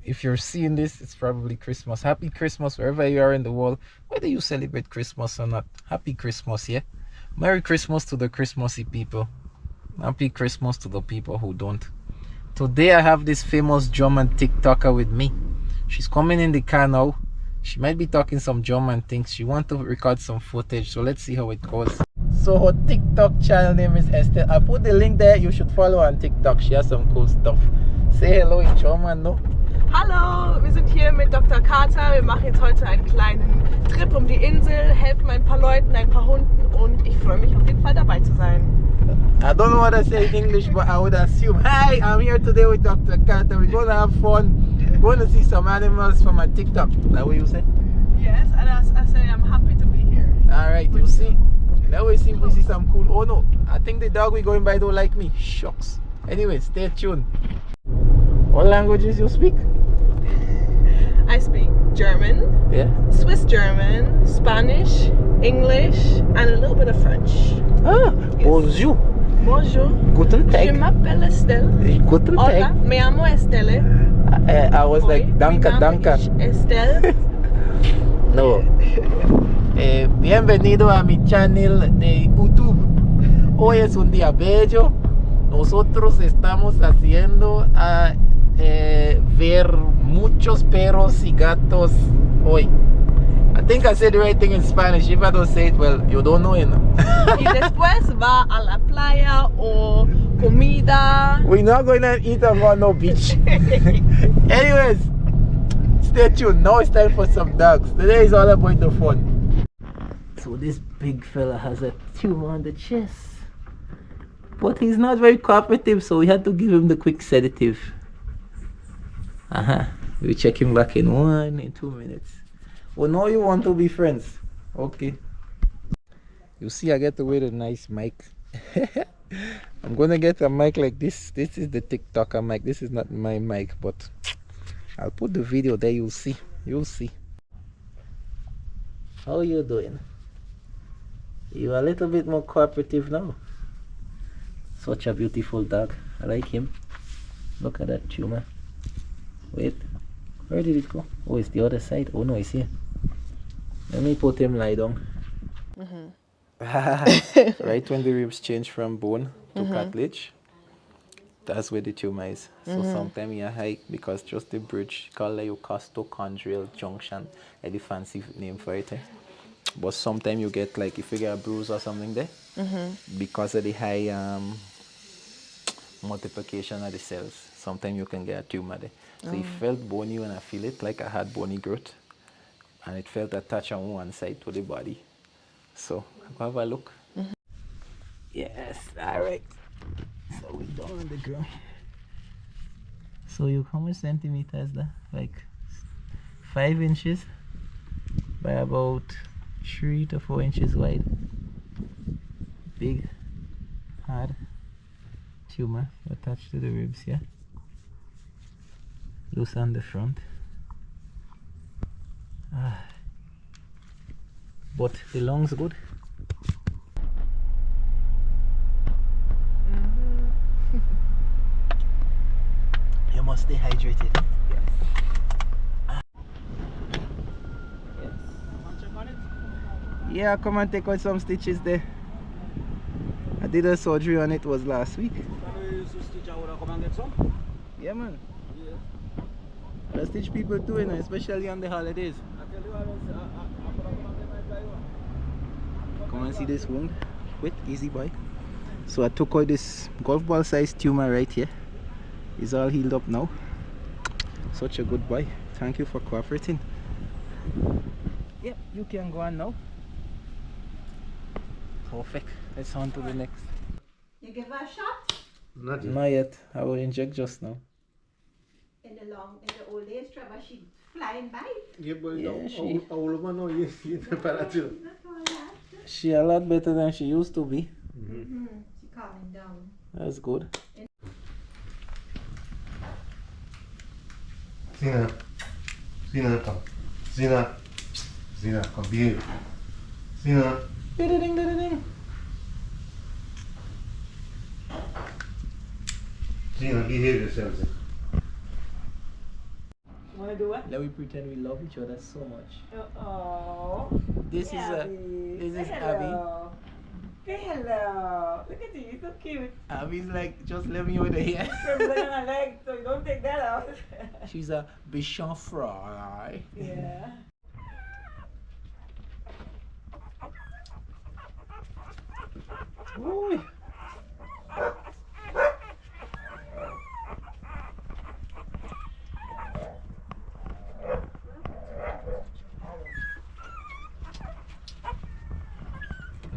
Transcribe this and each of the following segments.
if you're seeing this, it's probably Christmas. Happy Christmas wherever you are in the world, whether you celebrate Christmas or not. Happy Christmas, yeah. Merry Christmas to the Christmassy people. Happy Christmas to the people who don't. Today I have this famous German TikToker with me. She's coming in the car now. She might be talking some German things. She wants to record some footage, so let's see how it goes. So her TikTok channel name is Estelle. I put the link there. You should follow her on TikTok. She has some cool stuff. Say hello in German, no? Hallo, wir sind hier mit Dr. Carter. Wir machen jetzt heute einen kleinen Trip um die Insel, helfen ein paar Leuten, ein paar Hunden und ich freue mich auf jeden Fall dabei zu sein. I don't know what I say in English, but I would assume, hi, I'm here today with Dr. Carter. We're going to have fun. We're going to see some animals from my TikTok. Is that what you said? Yes, and I say I'm happy to be here. Alright, you see. Now we see if we see some cool. Oh no, I think the dog we're going by don't like me. Shucks. Anyway, stay tuned. What languages you speak? I speak German, Yeah. Swiss German, Spanish, English, and a little bit of French. Ah, bonjour. Bonjour. Guten Je Tag. m'appelle Estelle. Guten Hola, Tag. me llamo Estelle. I was Hoi, like, danke, mi name danke. is Estelle. No. Bienvenido a mi channel de YouTube. Hoy es un día bello. Nosotros estamos haciendo ver muchos perros y gatos hoy. I think I said the right thing in Spanish. If I don't say it well, you don't know it. Y después va a la playa o comida. We're not going to eat on no beach. Anyways, stay tuned. Now it's time for some dogs. Today is all about the fun. So this big fella has a tumor on the chest. But he's not very cooperative, so we had to give him the quick sedative. We'll check him back in 2 minutes. Well, now you want to be friends. Okay. You see, I get away with a nice mic. I'm gonna get a mic like this. This is the TikToker mic. This is not my mic, but I'll put the video there. You'll see. You'll see. How you doing? You're a little bit more cooperative now. Such a beautiful dog. I like him. Look at that Chuma. Wait, where did it go? Oh, it's the other side. Oh no, it's here. Let me put him lie down. Right when the ribs change from bone to cartilage, that's where the tumor is. So sometimes you hike because just the bridge called like costochondrial junction, like the fancy name for it. But sometimes you get like if you get a bruise or something there, because of the high multiplication of the cells, sometimes you can get a tumor there. So it felt bony when I feel it, like I had bony growth, and it felt attached on one side to the body. So have a look. Yes, all right. So we're down on the ground. So you how much centimeters there? Like 5 inches by about 3 to 4 inches wide. Big, hard tumor attached to the ribs here. Loose on the front. But the lungs good. You must stay hydrated. Yes. Yeah, come and take out some stitches there. I did a surgery on it, was last week. Yeah, man. I stitch people too, you know, especially on the holidays. Come and see this wound. Wait, easy boy. So I took out this golf ball sized tumor right here. It's all healed up now. Such a good boy. Thank you for cooperating. Yep, you can go on now. Perfect. Let's on to the next. You give her a shot? Not yet. I will inject just now. In the old days, Trevor, she flying by. She a lot better than she used to be. She calming down. That's good. Zina, come. Zina, come behave. Zina. Ding. Zina, behave yourself. Wanna do what? Let me pretend we love each other so much. Oh. This is Abby. Say hello. Look at you, you're so cute. Abby's like, just let me over here. Trembling on her leg, so don't take that out. She's a Bichon Fry. Yeah. Ooh.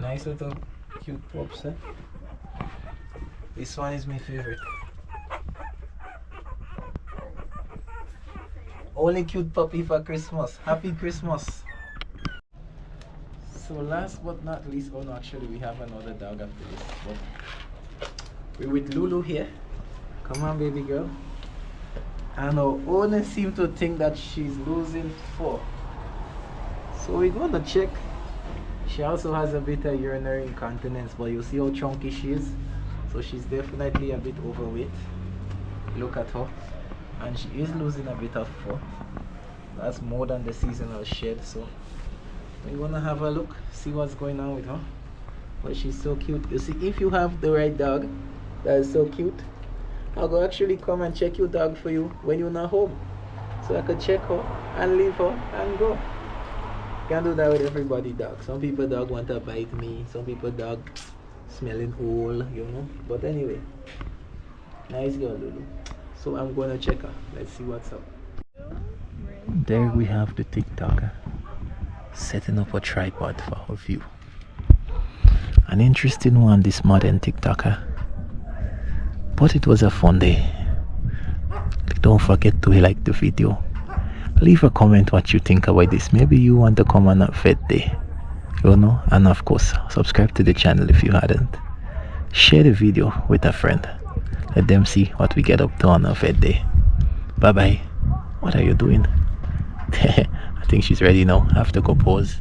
Nice little cute pups, eh? This one is my favorite. Only cute puppy for Christmas. Happy Christmas. So last but not least, oh no, actually we have another dog after this. But we're with Lulu here. Come on, baby girl. And our owner seems to think that she's losing 4. So we're gonna check. She also has a bit of urinary incontinence, but you see how chunky she is. So she's definitely a bit overweight. Look at her. And she is losing a bit of fur. That's more than the seasonal shed. So we're gonna have a look, see what's going on with her. But she's so cute. You see, if you have the right dog that is so cute, I'll go actually come and check your dog for you when you're not home. So I could check her and leave her and go. Can't do that with everybody dog. Some people dog want to bite me. Some people dog smelling old, you know. But anyway, nice girl, Lulu. So I'm gonna check her. Let's see what's up. There we have the TikToker setting up a tripod for her view. An interesting one, this modern TikToker. But it was a fun day. Don't forget to like the video. Leave a comment what you think about this. Maybe you want to come on a vet day, you know. And of course, subscribe to the channel if you hadn't. Share the video with a friend. Let them see what we get up to on a vet day. Bye bye. What are you doing? I think she's ready now. I have to go pause.